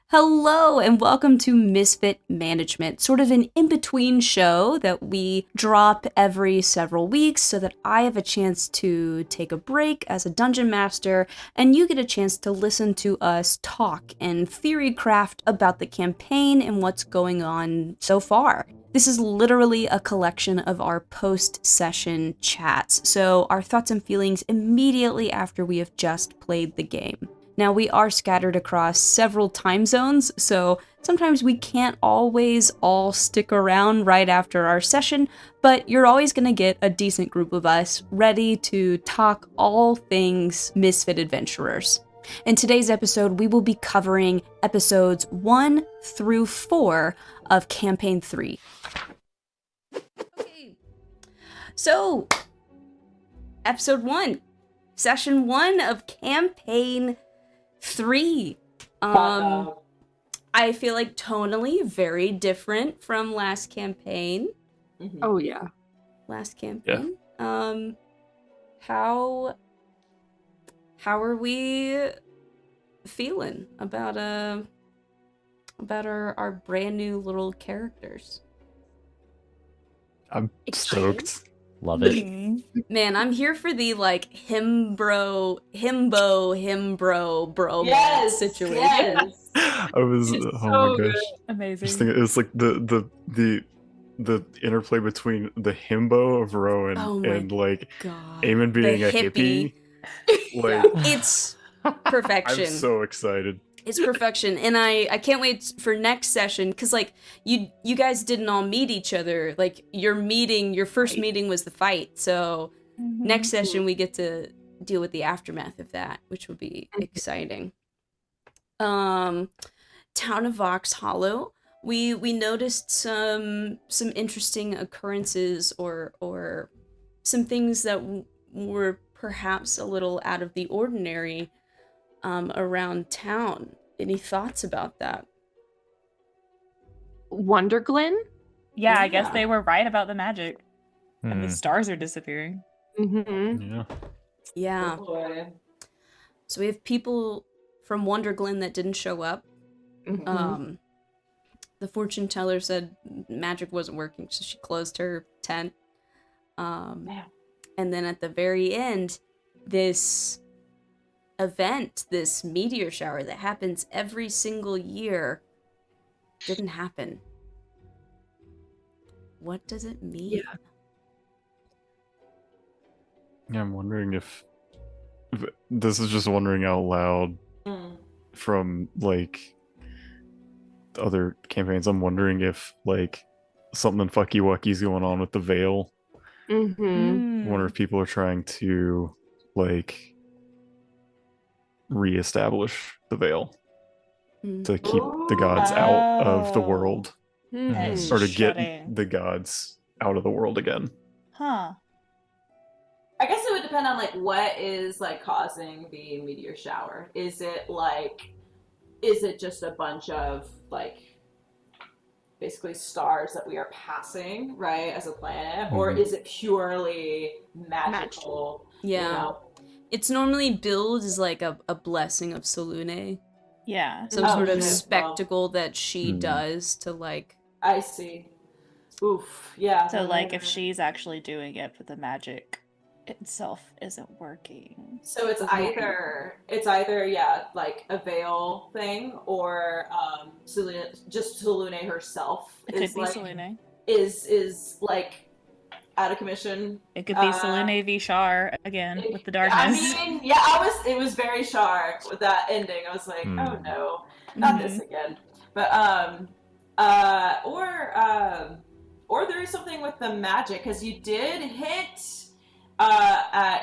Hello and welcome to Misfit Management, sort of an in-between show that we drop every several weeks so that I have a chance to take a break as a dungeon master and you get a chance to listen to us talk and theory craft about the campaign and what's going on so far. This is literally a collection of our post-session chats, so our thoughts and feelings immediately after we have just played the game. Now, we are scattered across several time zones, so sometimes we can't always all stick around right after our session, but you're always going to get a decent group of us ready to talk all things Misfit Adventurers. In today's episode, we will be covering episodes 1 through 4 of Campaign 3. Okay, so episode 1, session 1 of Campaign 3. I feel like tonally very different from last campaign. Mm-hmm. Oh yeah. Last campaign. Yeah. How are we feeling about our brand new little characters? I'm stoked. Love it. Man, I'm here for the himbo bromance situation. Yes. I was my gosh. Amazing. Just thinking, it was like the interplay between the himbo of Rowan and like God. Eamon being a hippie. Like it's perfection. I'm so excited. It's perfection, and I can't wait for next session, because like you guys didn't all meet each other. Like your first meeting was the fight, so next session we get to deal with the aftermath of that, which will be exciting. Town of Vox Hollow, we noticed some interesting occurrences or some things that were perhaps a little out of the ordinary around town. Any thoughts about that? Wonderglen? Yeah, I guess they were right about the magic. And the Hmm. stars are disappearing. Mm-hmm. Yeah. Oh boy. So we have people from Wonderglen that didn't show up. Mm-hmm. The fortune teller said magic wasn't working, so she closed her tent. And then at the very end, this event, this meteor shower that happens every single year, didn't happen. What does it mean? Yeah, I'm wondering if this is just wondering out loud from like other campaigns. I'm wondering if like something fucky wucky's going on with the veil. Mm-hmm. I wonder if people are trying to like reestablish the veil to keep the gods out of the world, Mm-hmm. or to get Shutting. the gods out of the world again. Huh. I guess it would depend on like what is like causing the meteor shower. Is it just a bunch of like basically stars that we are passing, right, as a planet, or is it purely magical? Yeah. You know? It's normally billed as like a blessing of Selune. Yeah. Some sort of okay. spectacle that she does to like... I see. Oof. Yeah. So like if she's actually doing it, but the magic itself isn't working. So it's either like a veil thing, or Selune herself It could is be like Selene. is like out of commission. It could be Selene v. Shar again with the darkness. I mean, yeah, it was very sharp with that ending. I was like, oh no, not this again. But or there is something with the magic, because you did hit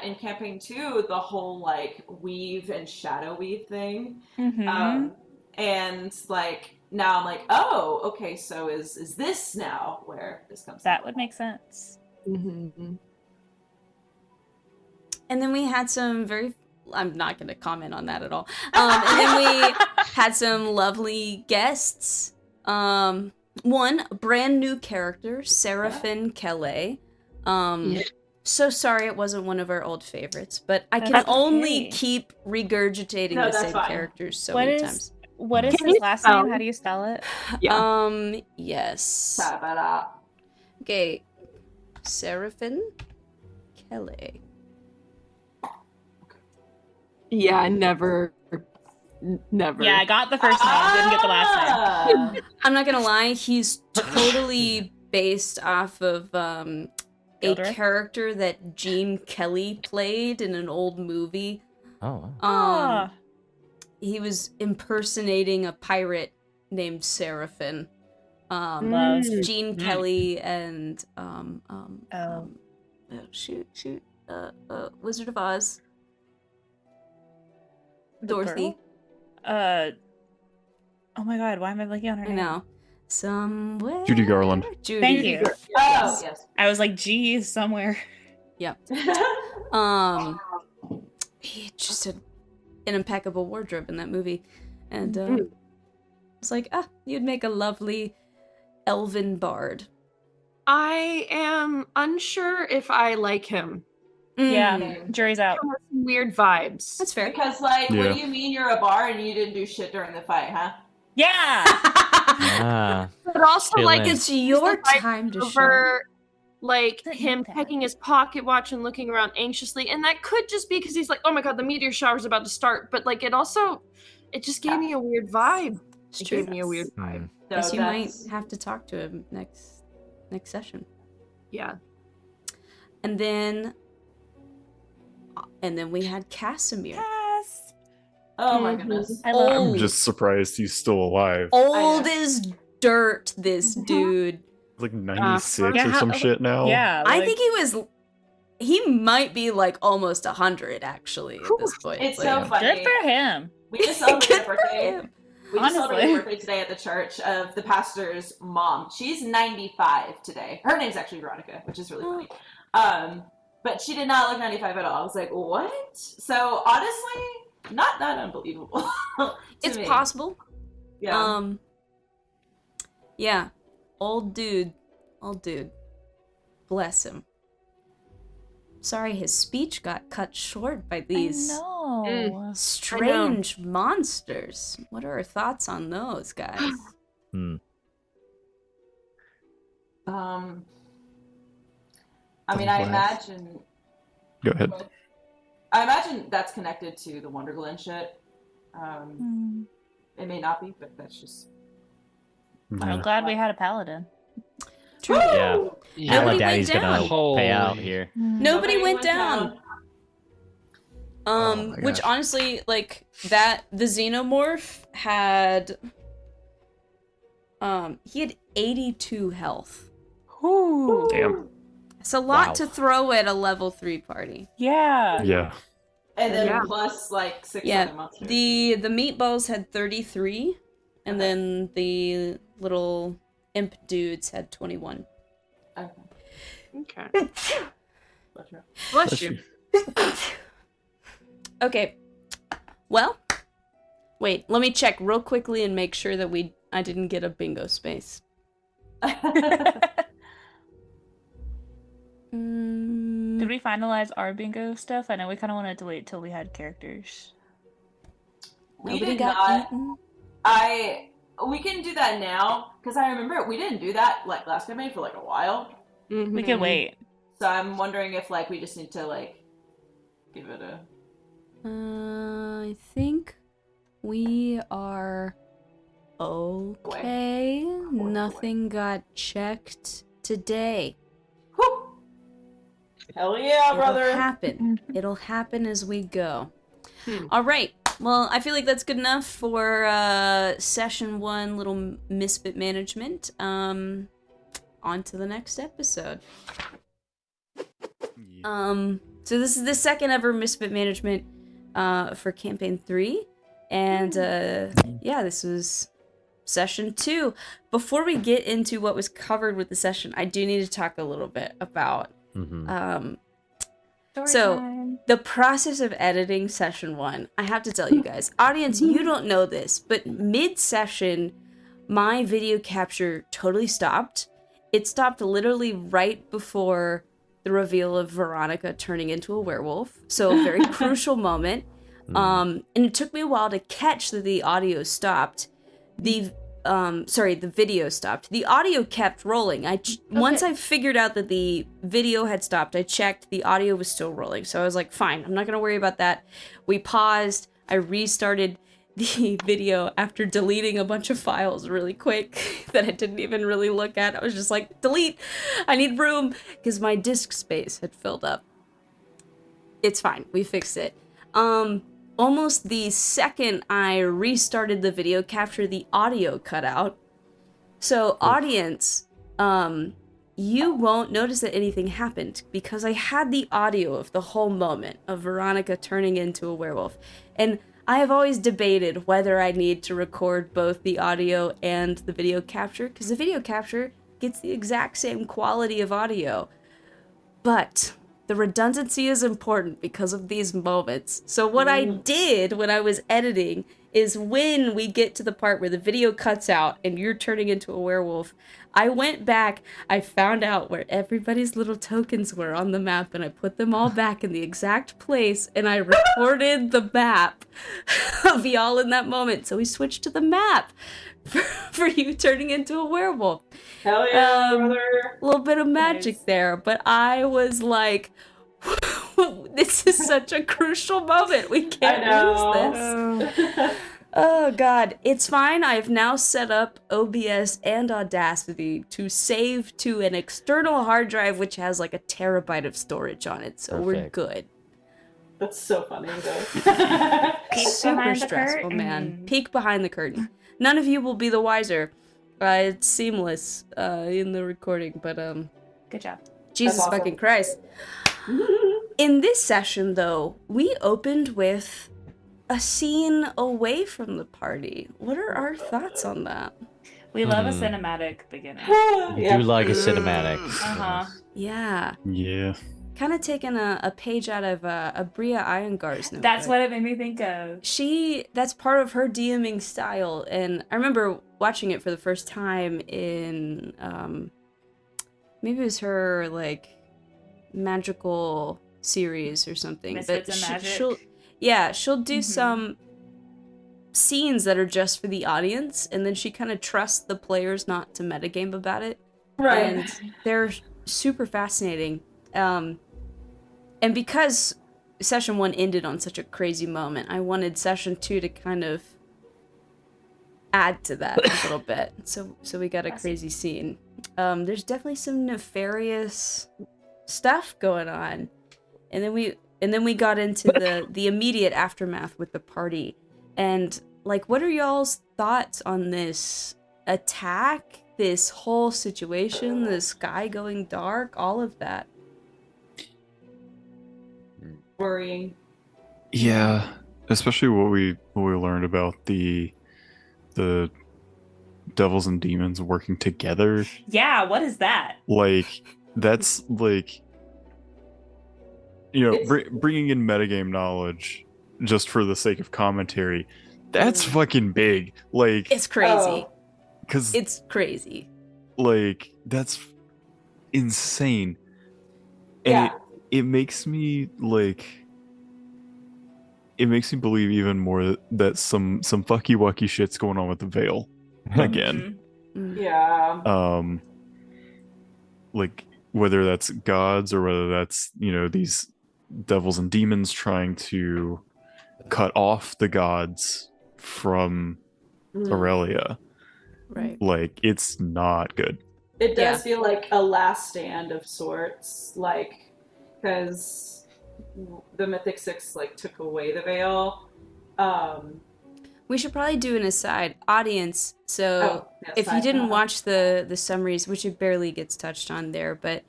in campaign 2 the whole like weave and shadow weave thing. And like now I'm like, oh, okay, so is this now where this comes That from? would make sense. Mm-hmm. And then we had some very... I'm not going to comment on that at all. And then we had some lovely guests. One brand new character, Seraphine Kelly. So sorry it wasn't one of our old favorites, but I can That's only okay. keep regurgitating the No, that's same fine. characters so What many is times. What is Can his you last spell name? How it? do you spell it? Yeah. Yes. Ta-ba-da. Okay. Seraphin Kelly. Yeah, never. Never. Yeah, I got the first name, didn't get the last name. Ah. I'm not gonna lie, he's totally based off of a Gilderoy? character that Gene Kelly played in an old movie. Oh, wow. Ah, He was impersonating a pirate named Seraphin. Love. Gene Kelly and shoot, Wizard of Oz. The Dorothy. girl? Oh my god, why am I blanking on her I name? know. Somewhere. Judy Garland. Judy. Thank you. Oh, yes. I was like, geez, somewhere. Yep. He just had an impeccable wardrobe in that movie, and it's like, you'd make a lovely elven bard. I am unsure if I like him. Yeah, jury's out. He has some weird vibes. That's fair. Because, like, Yeah. what do you mean you're a bar and you didn't do shit during the fight, huh? Yeah. Ah, But also, like, Chillin'. It's your the vibe time to shine. over, like, Didn't him know that. checking his pocket watch and looking around anxiously. And that could just be because he's like, oh my god, the meteor shower's about to start. But, like, it just gave me a weird vibe. It's It true. gave me a weird vibe. So Guess you might that's- have to talk to him next session. Yeah. And then we had Casimir. Yes. Oh my goodness. I love I'm just surprised he's still alive. Old as dirt, this dude. Like 96 Yeah, or some how- shit now. Yeah. I like- think he might be like almost 100 actually at this point. It's Like, so funny. Good for him. We just celebrated Good a for birthday. him. We just celebrated a Honestly. birthday today at the church of the pastor's mom. She's 95 today. Her name's actually Veronica, which is really funny. But she did not look 95 at all. I was like, what? So honestly, not that unbelievable. to It's me. possible. Yeah. Yeah. Old dude. Bless him. Sorry, his speech got cut short by these No. strange monsters. What are our thoughts on those, guys? I mean, I Laugh. imagine. Go ahead. I imagine that's connected to the Wonderland shit. Hmm. It may not be, but that's just. Yeah. I'm glad we had a paladin. True. yeah. Nobody Mama went Daddy's down. gonna pay out here. Nobody went down. Oh my Which gosh. honestly, like that, the xenomorph had, he had 82 health. Ooh. Damn. It's a lot Wow. to throw at a level 3 party. Yeah. Yeah. And then Yeah. plus like 6 Yeah, other monsters. the meatballs had 33, and Okay. then the little imp dudes had 21. Okay. Okay. That's right. Bless you. Okay, well, wait, let me check real quickly and make sure that I didn't get a bingo space. Did we finalize our bingo stuff? I know we kind of wanted to wait till we had characters. We Nobody did got not. eaten. We can do that now because I remember we didn't do that like last campaign for like a while. We Mhm. could wait. So I'm wondering if like we just need to like give it a. I think we are okay. Nothing got checked today. Whew. Hell yeah, brother! It'll happen. It'll happen as we go. Hmm. All right. Well, I feel like that's good enough for session 1, little Misfit Management. On to the next episode. So this is the second ever Misfit Management for campaign 3, and yeah, this was session 2. Before we get into what was covered with the session, I do need to talk a little bit about so the process of editing session 1. I have to tell you guys, audience, you don't know this, but mid-session, my video capture totally stopped. It stopped literally right before the reveal of Veronica turning into a werewolf. So a very crucial moment. And it took me a while to catch that the audio stopped. The video stopped. The audio kept rolling. Once I figured out that the video had stopped, I checked, the audio was still rolling. So I was like, fine, I'm not gonna worry about that. We paused, I restarted the video after deleting a bunch of files really quick that I didn't even really look at. I was just like, delete, I need room, because my disk space had filled up. It's fine, we fixed it. Almost the second I restarted the video capture, the audio cut out. So audience, you won't notice that anything happened because I had the audio of the whole moment of Veronica turning into a werewolf. And I have always debated whether I need to record both the audio and the video capture, because the video capture gets the exact same quality of audio. But the redundancy is important because of these moments. So what I did when I was editing is when we get to the part where the video cuts out and you're turning into a werewolf, I went back, I found out where everybody's little tokens were on the map, and I put them all back in the exact place, and I recorded the map of y'all in that moment. So we switched to the map for you turning into a werewolf. Hell yeah, brother. A little bit of magic there, but I was like, this is such a crucial moment. We can't lose this. Oh god, it's fine. I've now set up OBS and Audacity to save to an external hard drive which has like a terabyte of storage on it, so we're good. That's so funny though. Super stressful, man. Peek behind the curtain. None of you will be the wiser. It's seamless in the recording, but good job. Jesus awesome. Fucking Christ. In this session, though, we opened with a scene away from the party. What are our thoughts on that? We love a cinematic beginning. You do like a cinematic. Yeah. Yeah. Kind of taking a page out of Bria Iyengar's notebook. That's what it made me think of. That's part of her DMing style, and I remember watching it for the first time in, maybe it was her, like, magical series or something. Misfits but and Magic. She'll do some scenes that are just for the audience, and then she kind of trusts the players not to metagame about it. Right. And they're super fascinating. And because session 1 ended on such a crazy moment, I wanted session 2 to kind of add to that a little bit. So we got a crazy scene. There's definitely some nefarious stuff going on. And then we got into the immediate aftermath with the party. And like, what are y'all's thoughts on this attack, this whole situation, the sky going dark, all of that? Worrying. Yeah, especially what we learned about the devils and demons working together. Yeah, what is that? Like, that's like, you know, bringing in metagame knowledge just for the sake of commentary. That's fucking big. Like, It's crazy. Because It's crazy. like, that's insane. And it makes me like, it makes me believe even more that some fucky wucky shit's going on with the veil again. Yeah. Like, whether that's gods or whether that's, you know, these devils and demons trying to cut off the gods from Aurelia. Right. Like, it's not good. It does feel like a last stand of sorts, like, because the Mythic Six like took away the veil. We should probably do an aside, audience. So if you didn't watch the summaries, which it barely gets touched on there, but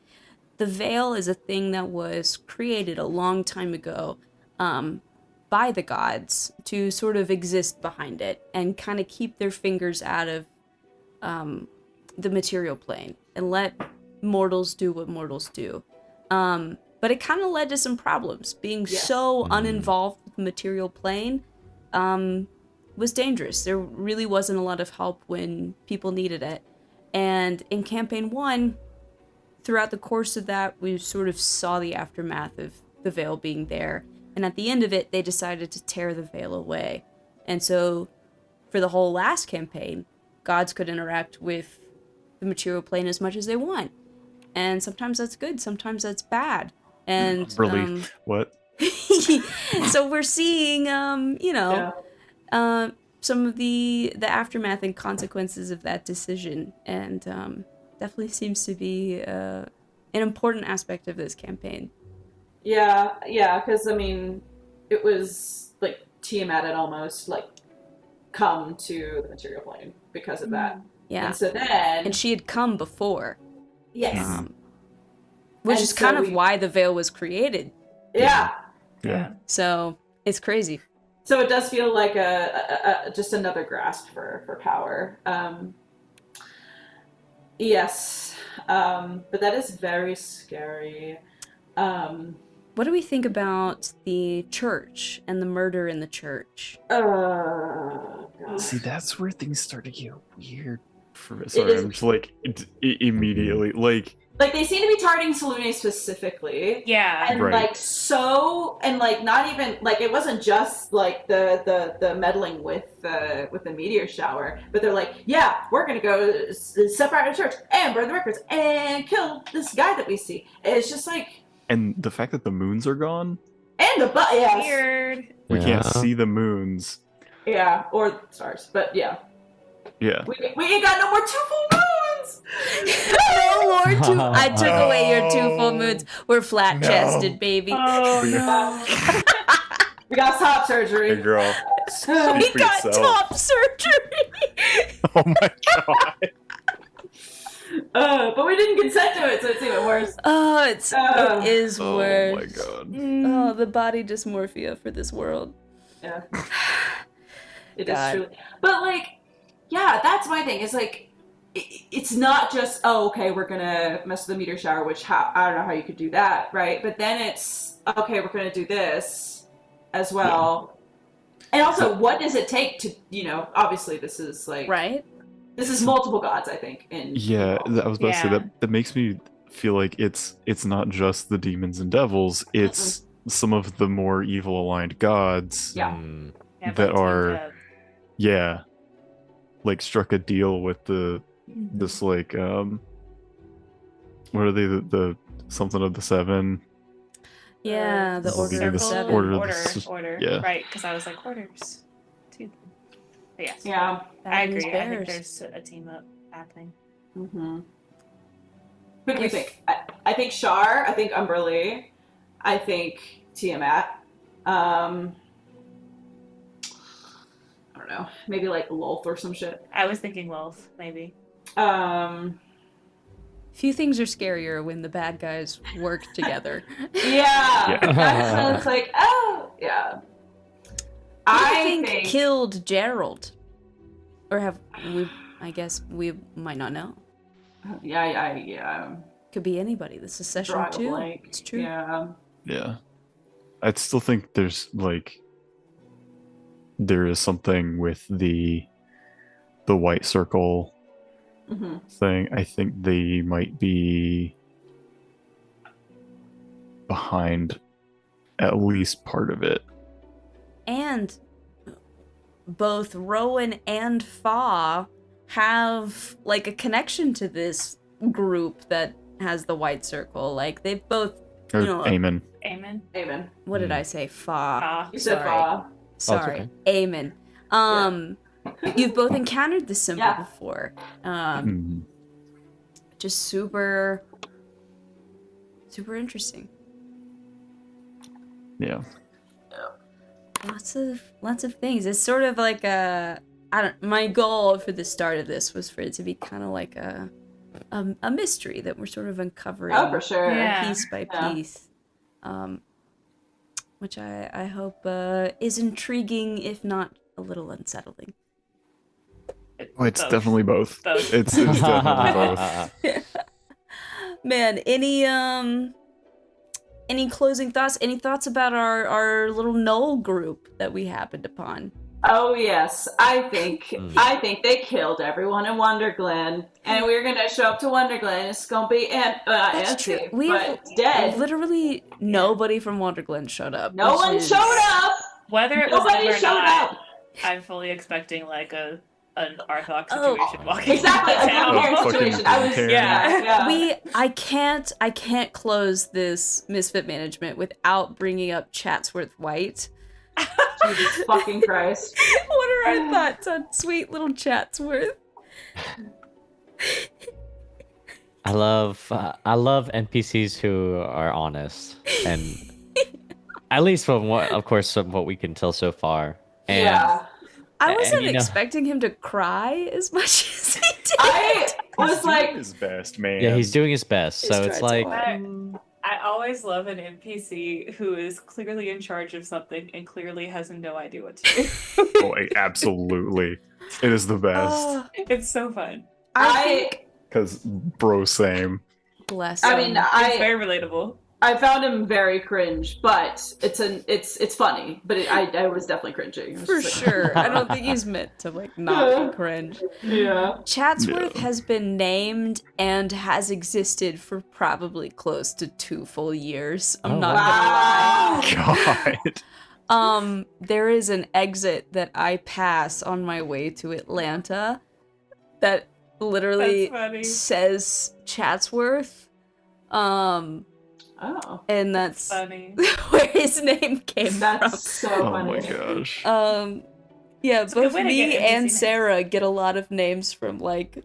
the veil is a thing that was created a long time ago by the gods to sort of exist behind it and kind of keep their fingers out of the material plane and let mortals do what mortals do. But it kind of led to some problems. Being so uninvolved with the material plane was dangerous. There really wasn't a lot of help when people needed it. And in campaign 1, throughout the course of that, we sort of saw the aftermath of the veil being there. And at the end of it, they decided to tear the veil away. And so for the whole last campaign, gods could interact with the material plane as much as they want. And sometimes that's good, sometimes that's bad. And Really? What? so we're seeing, Yeah. some of the aftermath and consequences of that decision, and definitely seems to be an important aspect of this campaign. Yeah, because I mean, it was like Tiamat had almost like come to the material plane because of that. Yeah, And so then, and she had come before, yes, which And is so kind of we- why the veil was created. yeah. Yeah. So it's crazy. So it does feel like a just another grasp for power. Yes, but that is very scary. What do we think about the church and the murder in the church? Gosh. See, that's where things start to get weird for me. It Sorry, is- I'm just like immediately like Like they seem to be targeting Salune specifically. Yeah. And Right. like so, and like not even like it wasn't just like the meddling with the meteor shower, but they're like, yeah, we're gonna go separate the church and burn the records and kill this guy that we see. And it's just like, and the fact that the moons are gone, and the yes, Weird. we can't Yeah. see the moons. yeah, or stars, but yeah, Yeah. we ain't got no more 2 full moons. No more two. I took away your 2 full No. moons. We're flat chested, No. baby. Oh We- no. We got top surgery. Hey, girl. We Speak for got yourself. top surgery. Oh my god. But we didn't consent to it, so it's even worse. Oh, it is Oh worse. my god. Oh, the body dysmorphia for this world. Yeah. It is God. truly. But, like, yeah, that's my thing. It's like, it's not just, oh, okay, we're gonna mess with the meteor shower, which I don't know how you could do that, right? But then it's, okay, we're gonna do this as well. And also, what does it take to, obviously this is like, Right? this is multiple gods, I think. Yeah, I was about to say Yeah. that makes me feel like it's not just the demons and devils, it's some of the more evil aligned gods. Yeah. Mm. Yeah, That but are- teamed up. Yeah. Like struck a deal with this like what are they, the something of the seven? Yeah, the Well, Order the of the Circle, Seven. order of the order, s- order. yeah. Right, because I was like orders. Too. But yes. Yeah. I Bad news agree. I think bears. there's a team up happening. Mm-hmm. Who do we think? I think Shar. I think Umberlee. I think Tiamat. I don't know. Maybe like Lolth or some shit. I was thinking Wealth, maybe. Few things are scarier when the bad guys work together. Yeah. Yeah. So it's like, oh, yeah. I think killed Gerald. Or have we? I guess we might not know. Yeah. Could be anybody. This is session Draw a 2. blank. It's true. Yeah. Yeah. I'd still think there's like there is something with the white circle Mm-hmm. thing. I think they might be behind at least part of it. And both Rowan and Fa have like a connection to this group that has the white circle. Like they've both, Or No. Amen. Amen. Amen. what did I say? Fa. Ah. You said Sorry. Fa. Sorry. okay. Amen. You've both encountered this symbol Yeah. before. Mhm. Just super interesting. Yeah. Lots of things. It's sort of like my goal for the start of this was for it to be kind of like a mystery that we're sort of uncovering Oh, for sure. Yeah. piece by Yeah. piece. Which I hope is intriguing, if not a little unsettling. Oh, it's Both. definitely both. Both. It's definitely both. Man, any closing thoughts? Any thoughts about our little Knoll group that we happened upon? Oh yes, I think Mm. they killed everyone in Wonderglen, and we're gonna show up to Wonderglen. It's gonna be That's true. empty, We have but dead. literally nobody from Wonderglen showed up. No which one is- showed up. Whether it was Nobody them or showed not, up. I'm fully expecting like an Arthok Oh, situation walking Exactly, into a Glencairn fucking situation. I was Glencairn. yeah. I can't close this Misfit Management without bringing up Chatsworth White. Jesus fucking Christ. What are our thoughts on sweet little Chatsworth? I love NPCs who are honest, and at least from what we can tell so far. And Yeah. I wasn't you know- expecting him to cry as much as he did. I was He's like, doing his best, man. yeah, he's doing his best. He's So it's tried so like, hard. I always love an NPC who is clearly in charge of something and clearly has no idea what to do. Oh, absolutely. It is the best. Oh, It's so fun. I think, Because, bro, same. bless I him. mean, It's very relatable. I found him very cringe, but it's funny. But I was definitely cringing. I was for just like, sure. I don't think he's meant to like not be cringe. Yeah. Chatsworth No. has been named and has existed for probably close to 2 full years. I'm Oh, not wow. God. there is an exit that I pass on my way to Atlanta that literally That's funny. says Chatsworth. Oh, And that's Funny. where his name came that's so Oh funny. my gosh. from. Yeah, a good both way to me get NPC and names. Sarah get a lot of names from like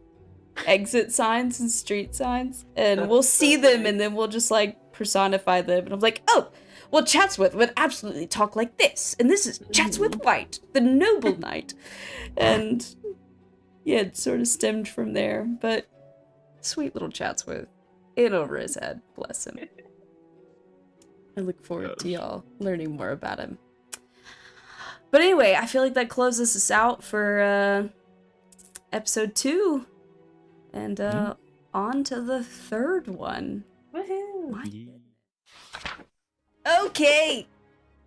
exit signs and street signs, and That's we'll so see them funny. and then we'll just like personify them, and I'm like, oh, well, Chatsworth would absolutely talk like this, and this is Chatsworth White, the noble knight, and yeah, it sort of stemmed from there. But sweet little Chatsworth, in over his head, bless him. I look forward to y'all learning more about him. But anyway, I feel like that closes us out for episode 2. And on to the 3rd one. Woohoo! My Okay,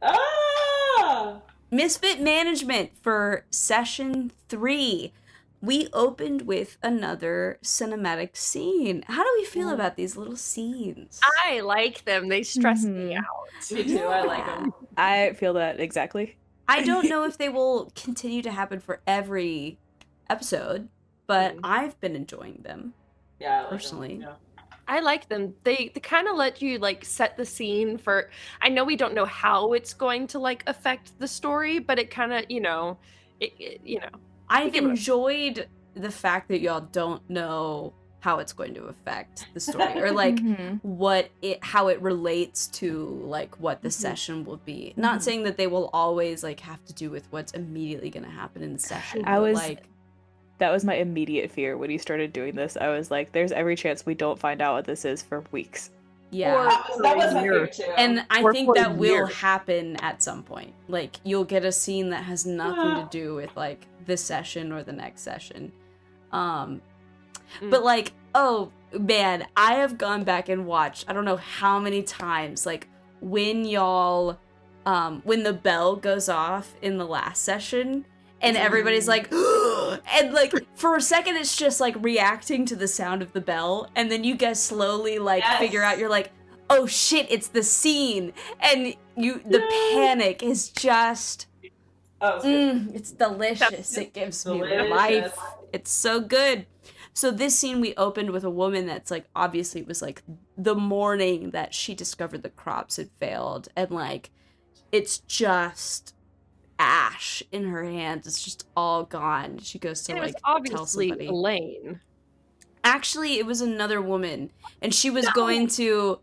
Ah! Misfit Management for session 3. We opened with another cinematic scene. How do we feel about these little scenes? I like them. They stress me Mhm. out. Me too. I like him. I feel that exactly. I don't know if they will continue to happen for every episode, but I've been enjoying them. Yeah, I like Personally. him. Yeah. I like them. They kind of let you like set the scene for. I know we don't know how it's going to like affect the story, but it kind of I've give it a- enjoyed the fact that y'all don't know how it's going to affect the story or like Mhm. how it relates to like what the session will be. Not saying that they will always like have to do with what's immediately going to happen in the session. I but, was- like, That was my immediate fear when you started doing this. I was like, there's every chance we don't find out what this is for weeks. yeah. That was my fear too. And I Or think for a that will year. happen at some point. Like, you'll get a scene that has nothing to do with, like, this session or the next session. But, like, oh, man, I have gone back and watched, I don't know how many times, like, when y'all, when the bell goes off in the last session, and everybody's like, and like for a second it's just like reacting to the sound of the bell, and then you guys slowly like figure out, you're like, oh shit, it's the scene, and the panic is just it's delicious. It gives me life. It's so good. So this scene, we opened with a woman that's like, obviously it was like the morning that she discovered the crops had failed, and like it's just ash in her hands. It's just all gone. She goes to and it like was tell obviously somebody. Elaine. Actually, it was another woman, and she was going to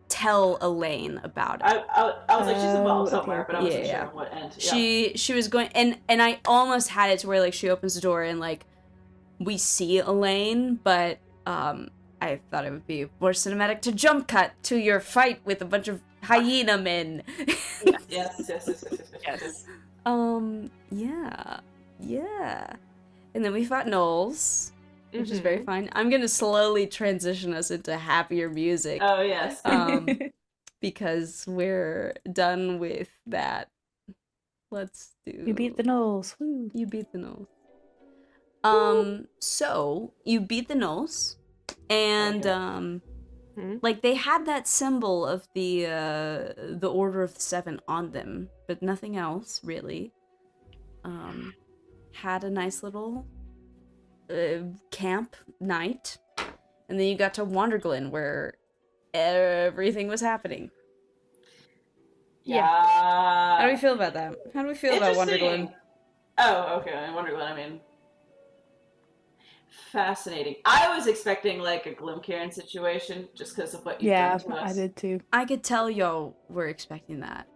tell Elaine about it. I was like, she's involved Oh, somewhere, okay. but I wasn't Yeah. sure what end. She was going, and I almost had it to where like she opens the door and like we see Elaine, but I thought it would be more cinematic to jump cut to your fight with a bunch of hyena men. Yes. Yes. Yeah. And then we fought Knowles, which is Mhm. very fun. I'm gonna slowly transition us into happier music. Oh yes. Because we're done with that Let's do. You beat the Knolls. Woo. You beat the nose. So you beat the nose, and like they had that symbol of the Order of the Seven on them, but nothing else really. Had a nice little camp night, and then you got to Wanderglen where everything was happening. Yeah. How do we feel about that? How do we feel about Wanderglen? Oh, okay. Wanderglen, I mean. Fascinating. I was expecting like a Glimcairn situation just because of what you've done to us. I did too. I could tell y'all were expecting that.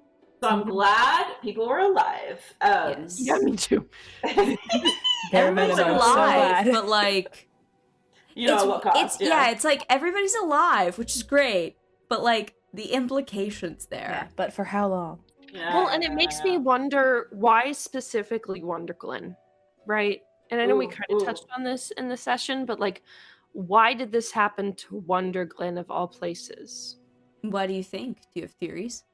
So I'm glad people were alive. Yes. Yeah, me too. Everybody's minimum, alive, so glad. but like You know, at what cost? it's like everybody's alive, which is great, but like the implications Yeah, there. but for how long? Yeah, Well, and it makes me wonder why specifically Wanderglen, right? And I know we kind of touched on this in the session, but like, why did this happen to Wanderglen of all places? What do you think? Do you have theories?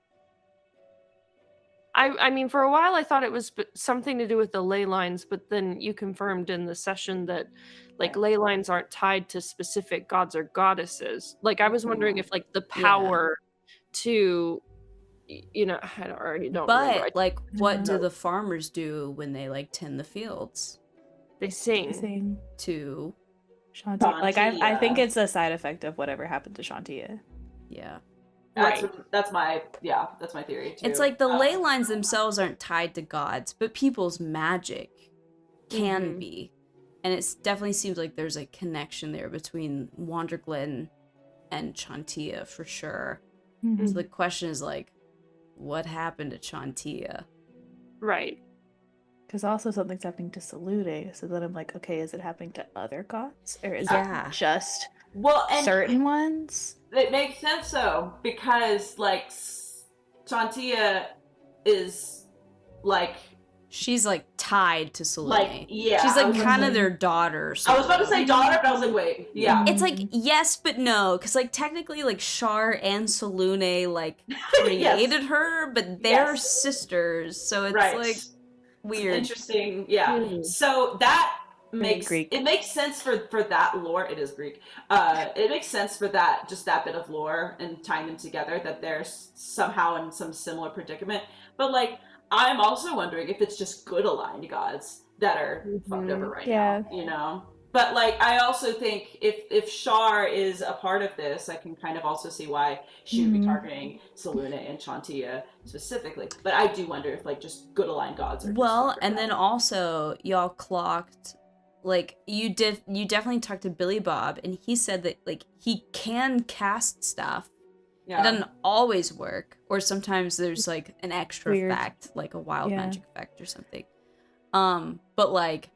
I mean, for a while I thought it was something to do with the ley lines, but then you confirmed in the session that like ley lines aren't tied to specific gods or goddesses. Like I was wondering if like the power to, you know, I already don't remember. But like, what do the farmers do when they like tend the fields? They sing. To Shantia. Like I think it's a side effect of whatever happened to Shantia. yeah. That's my theory too. It's like the ley lines themselves aren't tied to gods, but people's magic can be. And it definitely seems like there's a connection there between Wanderglen and Chantia for sure. Mm-hmm. So the question is like, what happened to Chantia? Right. Because also something's happening to Salute. So then I'm like, okay, is it happening to other gods? Or is it just certain ones? It makes sense though, because like Chantia is like she's like tied to Salute. Like she's like kind of their daughter. I was about to say daughter, but I was like, wait, yeah. It's like yes, but no, because like technically like Shar and Salune like created her, but they're sisters, so it's like weird. It's interesting, yeah. So that makes sense for that lore. It is Greek. It makes sense for that, just that bit of lore and tying them together, that they're somehow in some similar predicament. But like, I'm also wondering if it's just good aligned gods that are fucked over right now, you know? But like, I also think if Shar is a part of this, I can kind of also see why she would be targeting Salune and Chantia specifically. But I do wonder if like just good aligned gods are well, and then also y'all clocked, like you definitely talked to Billy Bob, and he said that like he can cast stuff. It doesn't always work, or sometimes there's like an extra effect, like a wild magic effect or something. But like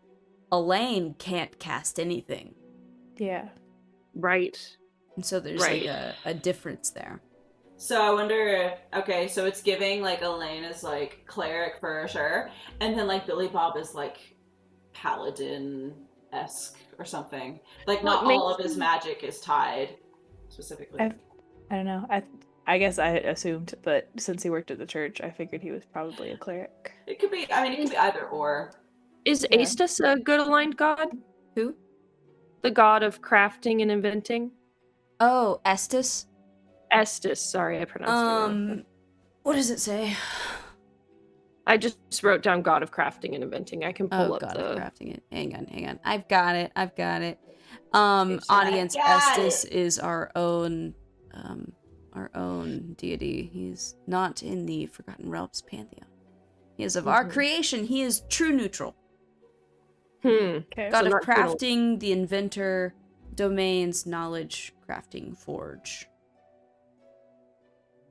Elaine can't cast anything. Yeah. Right. And so there's like a difference there. So I wonder, okay, so it's giving like Elaine is like cleric for sure, and then like Billy Bob is like paladin-esque or something. Like not all of his magic is tied specifically. I don't know. I guess I assumed, but since he worked at the church, I figured he was probably a cleric. It could be, I mean, it could be either or. Is Aestus a good aligned god? Who? The god of crafting and inventing. Oh, Estus? Estus, sorry, I pronounced it wrong. What does it say? I just wrote down god of crafting and inventing. I can pull up God the... of crafting it. Hang on. I've got it. Audience, Estus is our own deity. He's not in the Forgotten Realms pantheon. He is of our creation. He is true neutral. Okay. God of crafting, the inventor, domains, knowledge, crafting, forge.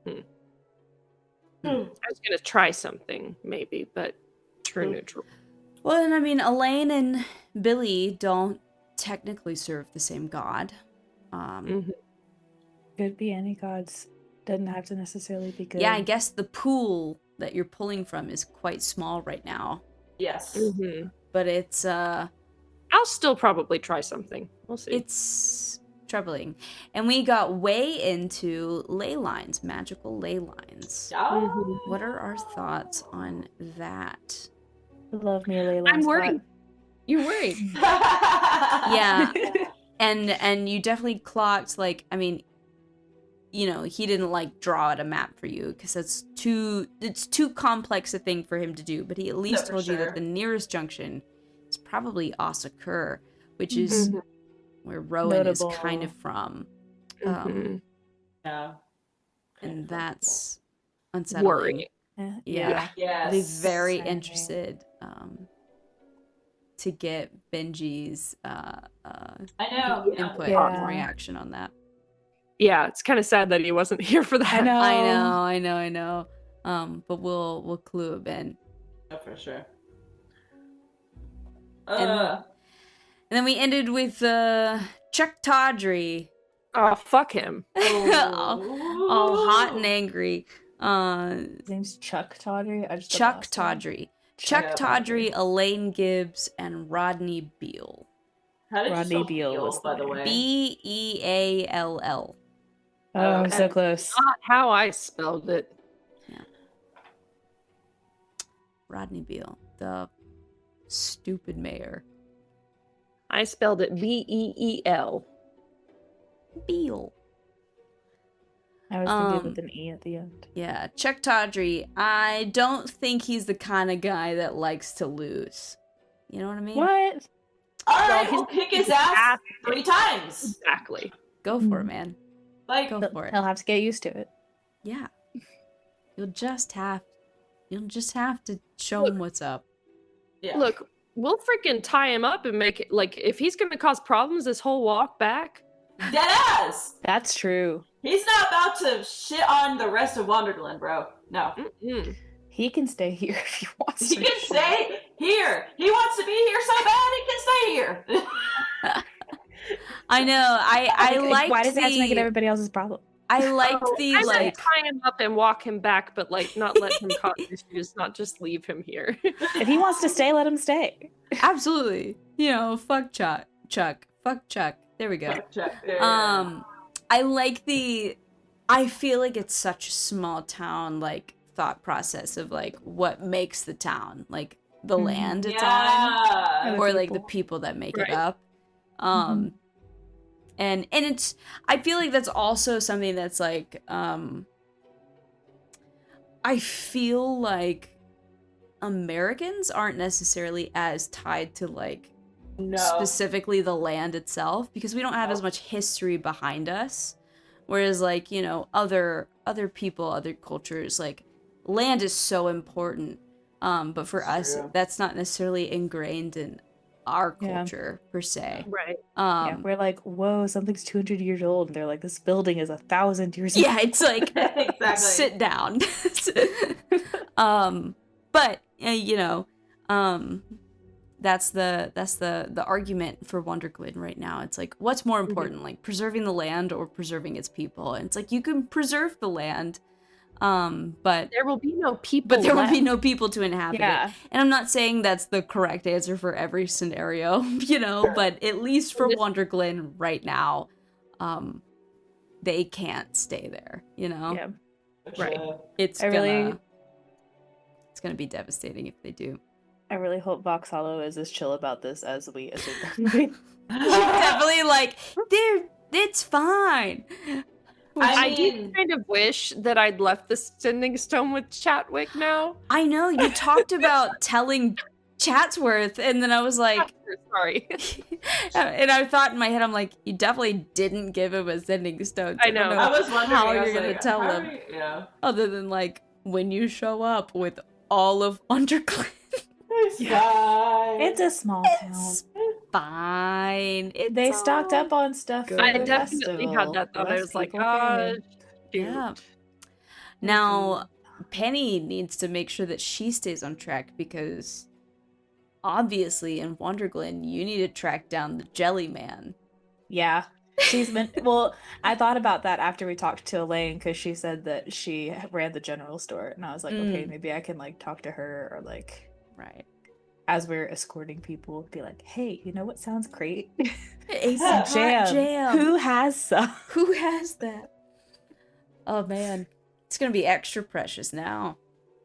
I was gonna try something, maybe, but true neutral. Well, and I mean, Elaine and Billy don't technically serve the same god. Could be any gods. Doesn't have to necessarily be good. Yeah, I guess the pool that you're pulling from is quite small right now. Yes. But it's I'll still probably try something. We'll see. It's troubling. And we got way into ley lines, magical ley lines. Oh. What are our thoughts on that? Love me a ley line I'm spot. worried. You're worried. Yeah. And you definitely clocked, like, I mean, you know, he didn't like draw out a map for you because it's too complex a thing for him to do, but he at least told you that the nearest junction is probably Osakur, which is where Rowan is kind of from. Yeah. And that's unsettling. Worrying. Yeah. Yes. I'd be very interested to get Benji's I know. input Yeah. and reaction on that. Yeah, it's kind of sad that he wasn't here for that. I know. But we'll clue him in. Oh, for sure. And then we ended with Chuck Tawdry. Oh, fuck him. all hot and angry. His name's Chuck Tawdry. Chuck Tawdry. Chuck Tawdry, Elaine Gibbs, and Rodney Beal. How did Rodney you spell Beal Beal, was by the way? Beall. Oh, so close. Not how I spelled it. Yeah. Rodney Beal, the stupid mayor. I spelled it Beel. Beal. I was thinking with an E at the end. Yeah, Chuck Tawdry, I don't think he's the kind of guy that likes to lose. You know what I mean? What? All right, Well, we'll kick his ass 3 times. Exactly. Go for it, man. Like, Go for it. He'll have to get used to it. Yeah. You'll just have to show him what's up. yeah. Look, we'll freaking tie him up and make it, like, if he's gonna cause problems this whole walk back. Deadass! That's true. He's not about to shit on the rest of Wonderland, bro. No. Mm-mm. He can stay here if he wants He to. can stay here. He wants to be here so bad he can stay here. I know. I like Why does that have to make it everybody else's problem? I liked the I like tie him up and walk him back, but like not let him cause issues, not just leave him here. If he wants to stay, let him stay. absolutely. You know, fuck Chuck. Fuck Chuck. There we go. I like I feel like it's such a small town like thought process of like what makes the town, like the land it's on, or like the people that make it up. And it's, I feel like that's also something that's like I feel like Americans aren't necessarily as tied to like specifically the land itself, because we don't have as much history behind us, whereas like, you know, other people, other cultures, like land is so important, but for us that's not necessarily ingrained in our culture per se. Right. Yeah, we're like, whoa, something's 200 years old, and they're like, this building is 1,000 years old. Yeah, it's like exactly. sit down. But you know, that's the argument for WonderGlin right now. It's like, what's more important, like preserving the land or preserving its people? And it's like, you can preserve the land, but there will be no people. But there will left. be no people to inhabit it. And I'm not saying that's the correct answer for every scenario, you know, but at least for WonderGlin right now, they can't stay there, you know? Yeah. Right. It's gonna be devastating if they do. I really hope Vox Hollow is as chill about this as we assume. Definitely like, it's fine. I do kind of wish that I'd left the Sending Stone with Chatwick now. I know, you talked about telling Chatsworth, and then I was like, sorry. And I thought in my head, I'm like, you definitely didn't give him a Sending Stone. I know. I was wondering how you're gonna tell him. Other than like, when you show up with all of WonderGlin. It's a small town. It's fine. They stocked up on stuff. For I the definitely festival. had that thought. I Less was like, people came. Yeah. Now, Penny needs to make sure that she stays on track, because obviously in WonderGlin, you need to track down the Jelly Man. Yeah. She's been well, I thought about that after we talked to Elaine, because she said that she ran the general store, and I was like, okay, maybe I can like talk to her, or like right. as we're escorting people, be like, hey, you know what sounds great? Apricot jam. Who has some? Who has that? Oh man, it's gonna be extra precious now,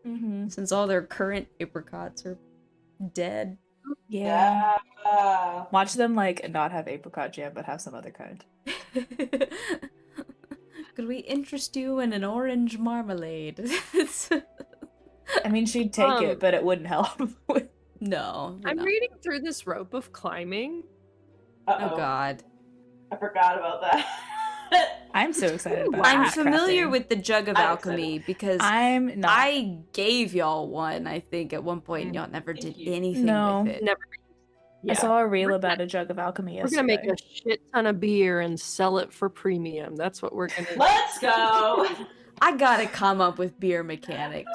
since all their current apricots are dead. Yeah. Watch them like not have apricot jam, but have some other kind. Could we interest you in an orange marmalade? I mean, she'd take it, but it wouldn't help. No. I'm reading through this rope of climbing. Oh God. I forgot about that. I'm so excited about I'm that familiar crafting. with the jug of alchemy because I'm not. I gave y'all one, I think, at one point, and y'all never did anything with it. Never. I saw a reel about a jug of alchemy We're gonna yesterday. make a shit ton of beer and sell it for premium. That's what we're gonna do. Let's go. I gotta come up with beer mechanics.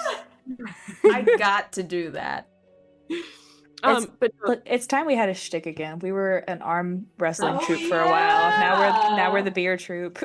I got to do that. But Look, it's time we had a shtick again. We were an arm wrestling troupe for a while. Now we're the beer troupe.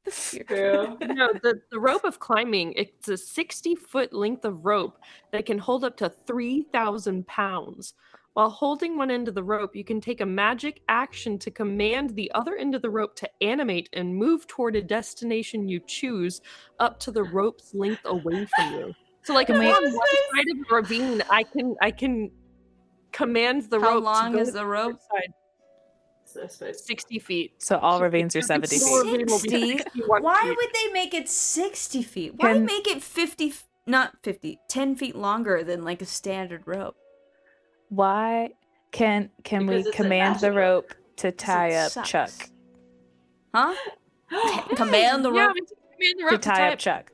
True. no, the rope of climbing, it's a 60-foot length of rope that can hold up to 3,000 pounds. While holding one end of the rope, you can take a magic action to command the other end of the rope to animate and move toward a destination you choose up to the rope's length away from you. So like if we're on one side of the ravine, I can command the rope. How long to go is to the rope? Side. 60 feet. So all ravines are 70 feet. 60? Why would they make it 60 feet? Why make it 10 feet longer than like a standard rope? Why can we command the rope to tie up sucks. Chuck? Huh? Command the rope command the rope to tie up Chuck.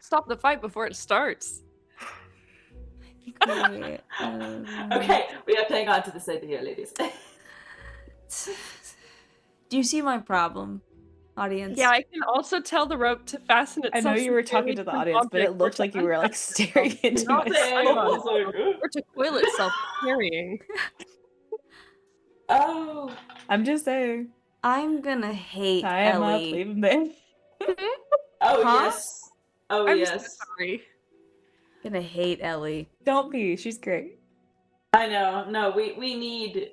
Stop the fight before it starts. Okay, Okay, we have to hang on to this idea, ladies. Do you see my problem, audience? Yeah, I can also tell the rope to fasten itself. I know you were talking to the audience, but it looked like you were like staring into my soul. Or to coil itself carrying. Oh. I'm just saying. I'm gonna hate Tie him up, Ellie. leave him there. Oh Huh? yes. Oh I'm yes. so sorry. Gonna hate Ellie. Don't be. She's great. I know. No, we need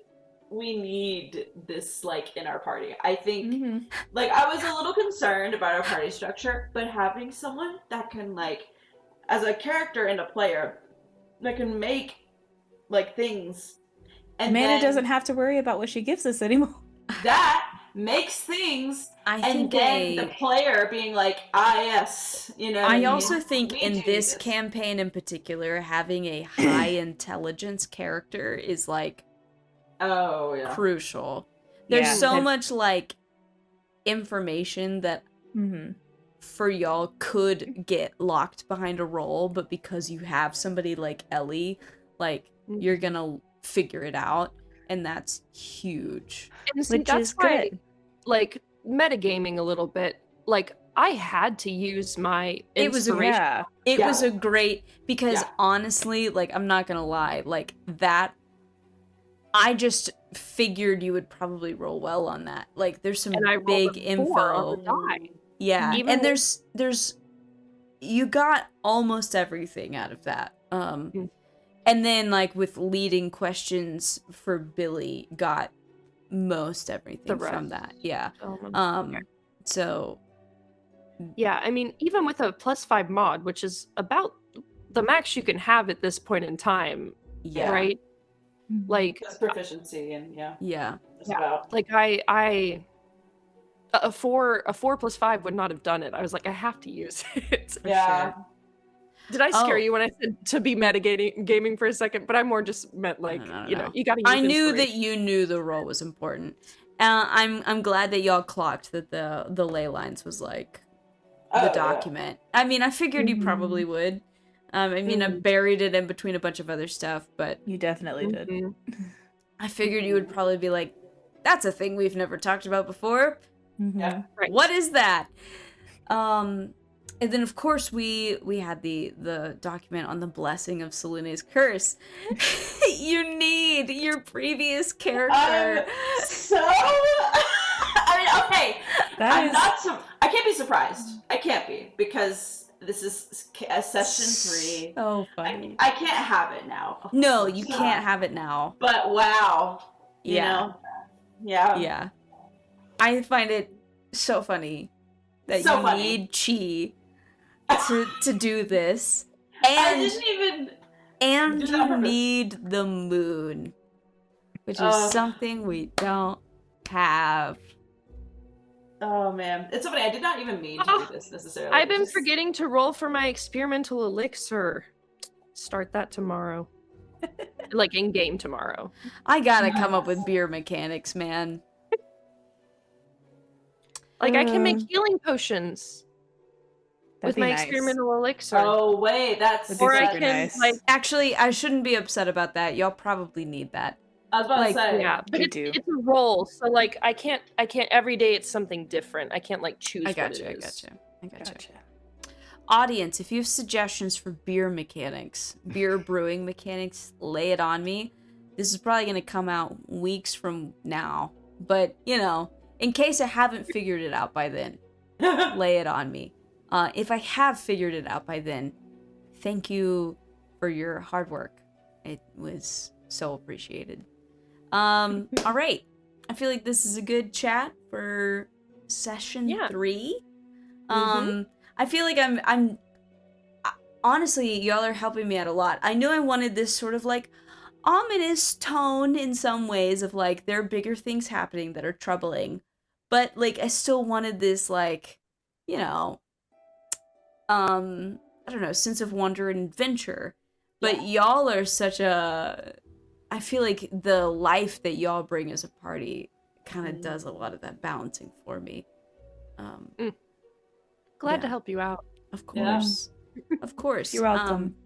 this like in our party. I think like I was a little concerned about our party structure, but having someone that can like as a character and a player that can make like things and Amanda then doesn't have to worry about what she gives us anymore. that makes things I and think then the player being like, yes, you know. I also think we in do this campaign in particular, having a high intelligence character is like crucial. There's so much like information that for y'all could get locked behind a role, but because you have somebody like Ellie, like you're gonna figure it out, and that's huge. And see, Which that's is why, good. like metagaming a little bit, like I had to use my inspiration. It was a great, because honestly, like I'm not gonna lie, like that I just figured you would probably roll well on that. Like there's some big info. Yeah. Even and there's you got almost everything out of that. And then like with leading questions for Billy got most everything from that. Yeah. So yeah, I mean, even with a +5 mod, which is about the max you can have at this point in time, right? Like that's proficiency and yeah. Like I a 4 +5 would not have done it. I was like, I have to use it. Yeah. Did I scare you when I said to be gaming for a second? But I more just meant like, you know, you gotta use I knew that you knew the role was important. I'm glad that y'all clocked that the ley lines was like the document. I mean, I figured you probably would. I mean, I buried it in between a bunch of other stuff, but you definitely did. I figured you would probably be like, that's a thing we've never talked about before. Yeah. Right. What is that? And then of course we had the document on the blessing of Selene's curse. You need your previous character. I mean, okay. I can't be surprised. I can't be, because This is a session 3. So funny. I can't have it now. No, you can't have it now. But wow. You know? Yeah. Yeah. I find it so funny that So you funny. need chi to do this. I didn't even And do that on you purpose. need the moon, which is something we don't have. Oh man, it's so funny. I did not even mean to do this necessarily. I've been forgetting to roll for my experimental elixir. Start that tomorrow. Like in game tomorrow. I gotta come up with beer mechanics, man. Like I can make healing potions That'd with be my nice. experimental elixir. Oh wait, that's That'd be or I super can nice. like Actually, I shouldn't be upset about that. Y'all probably need that. I was about like, to say. yeah, but You it's, do. it's a roll. So like I can't every day it's something different. I can't like choose I what gotcha, it I is. gotcha. Gotcha. Audience, if you have suggestions for beer mechanics, beer brewing mechanics, lay it on me. This is probably going to come out weeks from now. But, you know, in case I haven't figured it out by then, lay it on me. If I have figured it out by then, thank you for your hard work. It was so appreciated. All right. I feel like this is a good chat for session 3. I feel like I'm honestly, y'all are helping me out a lot. I knew I wanted this sort of like ominous tone in some ways of like there are bigger things happening that are troubling, but like I still wanted this like, you know, I don't know, sense of wonder and adventure. But y'all are such a, I feel like the life that y'all bring as a party kind of does a lot of that balancing for me. Glad to help you out. Of course. Of course. You're welcome.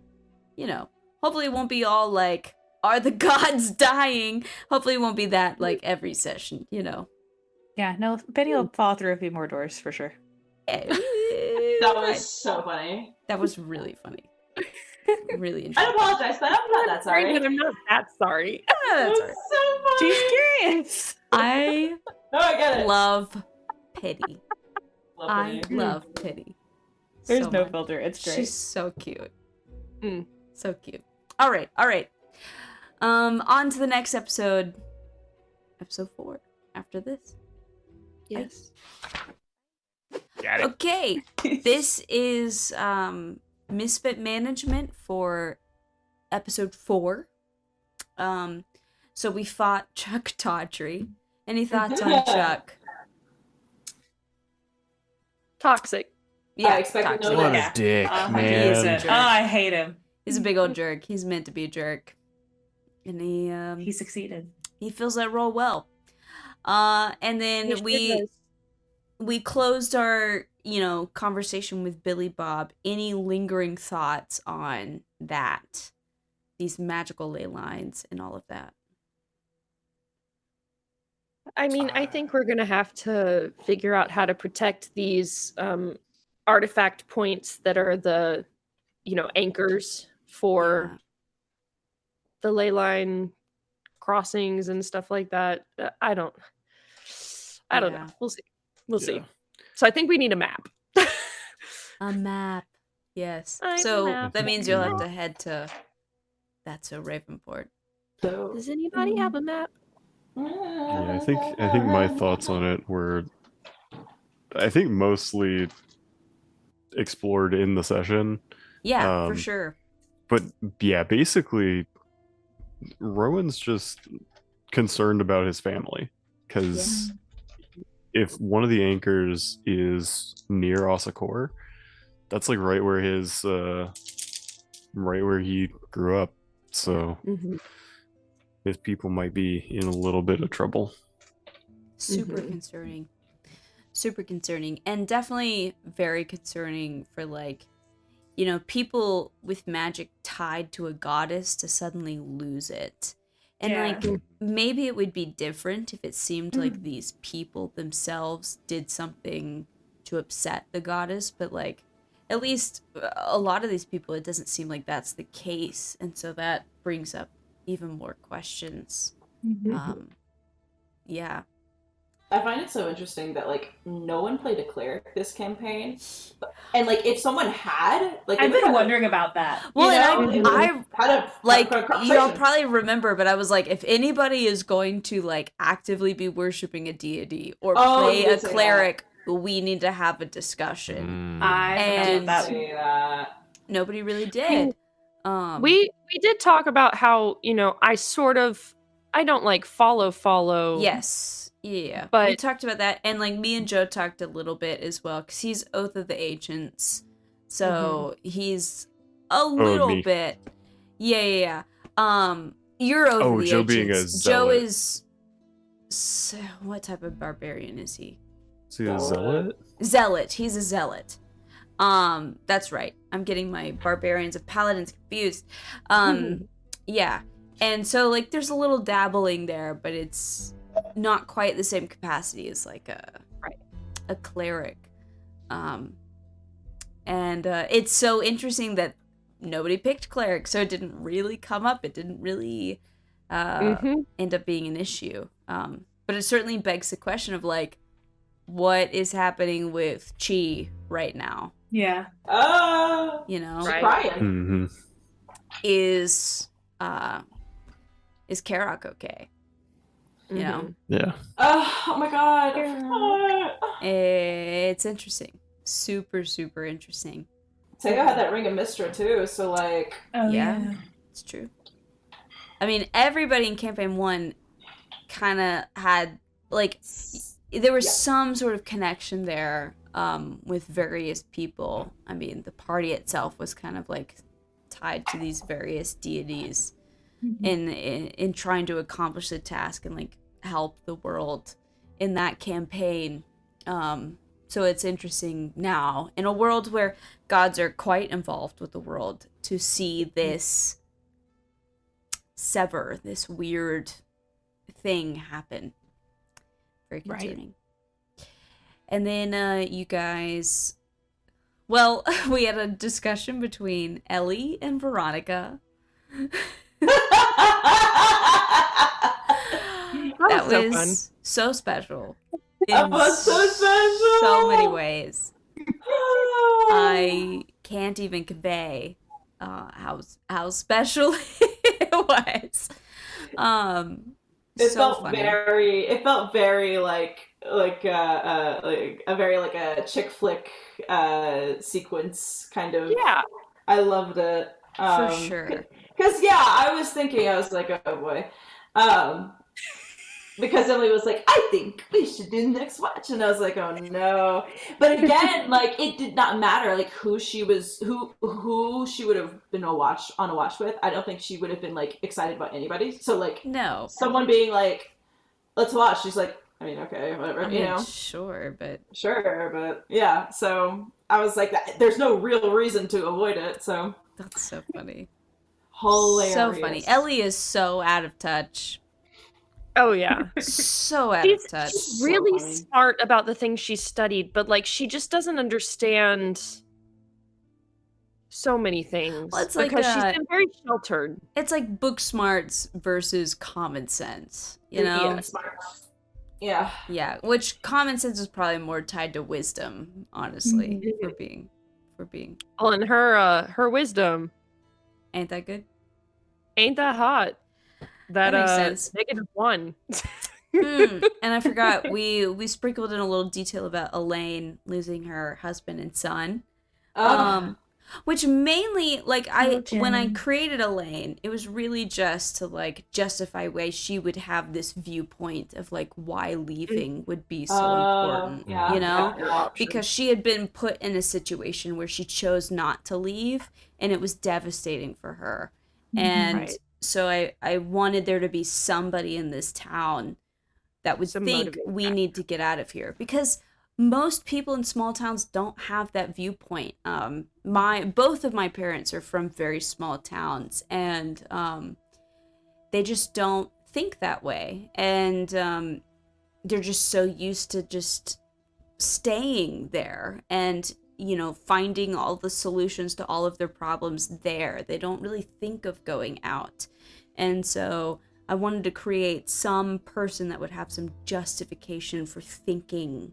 You know, hopefully it won't be all like, are the gods dying? Hopefully it won't be that like every session, you know. Yeah, no, Benny will fall through a few more doors for sure. That was so funny. That was really funny. Really I interesting. apologize, but I'm not that sorry. But I'm not that sorry. That's It all right. was so funny. She's curious. I No, I get it. love Pity. Love I Penny. love Pity. There's so no much. filter. It's great. She's so cute. Mm. So cute. All right. On to the next episode. Episode 4. After this. Yes. Got it. Okay. This is Misfit Management for episode 4. So we fought Chuck Tawdry. Any thoughts on Chuck? Toxic. I expected toxic. no What less. a dick, He is a man. jerk. Oh, I hate him. He's a big old jerk. He's meant to be a jerk. And He succeeded. he fills that role well. And then He sure does. we closed our, you know, conversation with Billy Bob. Any lingering thoughts on that? These magical ley lines and all of that. I mean, I think we're gonna have to figure out how to protect these artifact points that are the, you know, anchors for the ley line crossings and stuff like that. I don't know. We'll see. So I think we need a map. A map. Yes. A So map. that means you'll have to head to Ravenport. So, Does anybody have a map? Yeah, I think my thoughts on it were, I think mostly explored in the session. Yeah, for sure. But yeah, basically, Rowan's just concerned about his family because if one of the anchors is near Osakor, that's like right where his right where he grew up. So his people might be in a little bit of trouble. Super concerning. Super concerning. And definitely very concerning for, like, you know, people with magic tied to a goddess to suddenly lose it. And, like, maybe it would be different if it seemed like these people themselves did something to upset the goddess. But, like, at least a lot of these people, it doesn't seem like that's the case. And so that brings up even more questions. Yeah. I find it so interesting that like no one played a cleric this campaign, and like if someone had, like I've been wondering about that. Well, you know, and I had a like conversation. you don't probably remember, but I was like, if anybody is going to like actively be worshiping a deity or play a cleric, we need to have a discussion. I forgot about that. Nobody really did. We did talk about how, you know, I don't like follow. Yes. Yeah. But we talked about that, and like me and Joe talked a little bit as well, because he's Oath of the Ancients. So he's a little bit. Yeah. You're Oath of the Joe Ancients. being a Joe zealot. is what type of barbarian is he? Is he a zealot? Zealot. He's a zealot. That's right. I'm getting my barbarians and paladins confused. Yeah. And so like there's a little dabbling there, but it's not quite the same capacity as like a cleric. And it's so interesting that nobody picked cleric, so it didn't really come up. It didn't really end up being an issue. But it certainly begs the question of like, what is happening with Chi right now? Yeah. You know, Mm-hmm. Is Karak okay? You know? Yeah. Oh my god. It's interesting. Super, super interesting. Teo had that ring of Mystra too, so like yeah, it's true. I mean, everybody in campaign 1 kind of had like there was some sort of connection there with various people. I mean, the party itself was kind of like tied to these various deities in trying to accomplish the task and like help the world in that campaign. So it's interesting now in a world where gods are quite involved with the world to see this sever, this weird thing happen. Very concerning. Right. And then you guys, well, we had a discussion between Ellie and Veronica. That was so special. That was so special. So many ways. I can't even convey how special it was. It so felt funny. It felt very like a very like a chick flick sequence kind of. Yeah. I loved it. For sure. Because I was thinking, I was like, oh boy. Because Emily was like, I think we should do next watch, and I was like, oh no. But again, like it did not matter like who she would have been on a watch with. I don't think she would have been like excited about anybody. So like no, someone being like, let's watch. She's like, I mean, okay, whatever, you know. Sure, but yeah. So I was like, there's no real reason to avoid it. So that's so funny. Hilarious. So funny. Ellie is so out of touch. Oh yeah. So out of touch. She's really smart about the things she studied, but like she just doesn't understand so many things. Well, it's because she's been very sheltered. It's like book smarts versus common sense, you know? Yeah. Yeah, which common sense is probably more tied to wisdom, honestly, for being. Well, and her wisdom ain't that good? Ain't that hot? That makes sense. -1. And I forgot we sprinkled in a little detail about Elaine losing her husband and son. Which mainly like when I created Elaine, it was really just to like justify why she would have this viewpoint of like why leaving would be so important, you know? Because she had been put in a situation where she chose not to leave, and it was devastating for her. And so I wanted there to be somebody in this town that would think we need to get out of here, because most people in small towns don't have that viewpoint. Both of my parents are from very small towns, and they just don't think that way, and they're just so used to just staying there and finding all the solutions to all of their problems there. They don't really think of going out. And so I wanted to create some person that would have some justification for thinking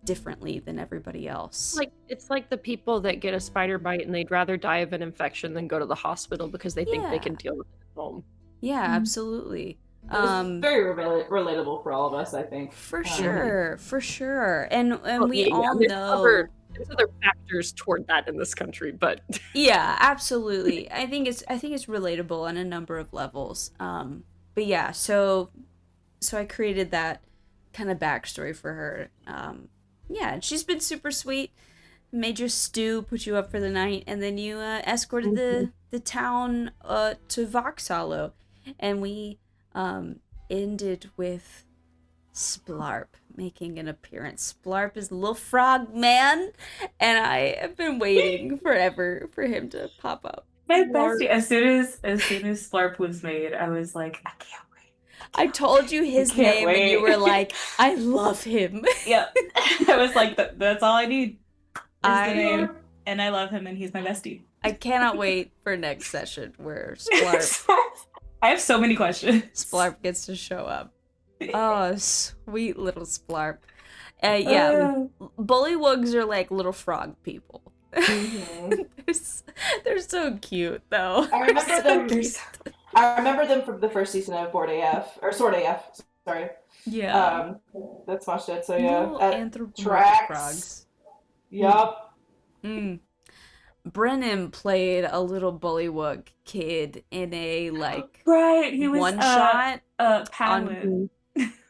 differently than everybody else. It's like the people that get a spider bite and they'd rather die of an infection than go to the hospital because they think they can deal with it at home. Yeah, absolutely. It was very relatable for all of us, I think. For sure. And we all there's know there's other factors toward that in this country, but yeah, absolutely. I think it's relatable on a number of levels. But yeah, so I created that kind of backstory for her. Yeah, and she's been super sweet. Made your stew, put you up for the night, and then you escorted the town to Vauxhall, and we ended with Splarp making an appearance. Splarp is the little frog man, and I have been waiting forever for him to pop up. My bestie. As soon as Splarp was made, I was like, I can't wait. I told you his name, and you were like, I love him. Yep. I was like, that's all I need. The name, and I love him, and he's my bestie. I cannot wait for next session where Splarp. I have so many questions. Splarp gets to show up. Oh, sweet little Splarp. Yeah, bullywugs are like little frog people. They're so cute, though. I remember them from the first season of Board AF or Sword AF. Sorry. Yeah. That's watched it. So yeah, little anthropomorphic tracks. frogs. Yup. Brennan played a little bullywug kid in a right. He was one shot. Padwin.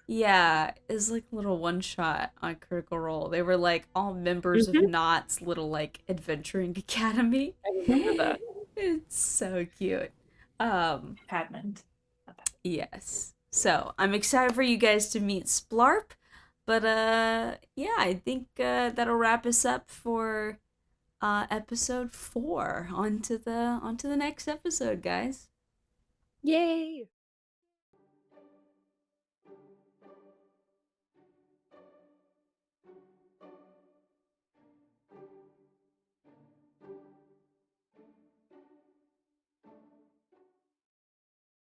Yeah, it's like a little one shot on Critical Role. They were like all members of Knott's little like adventuring academy. I remember that. It's so cute. Padmond. Yes. So I'm excited for you guys to meet Splarp. But yeah, I think that'll wrap us up for episode 4. On to the next episode, guys. Yay!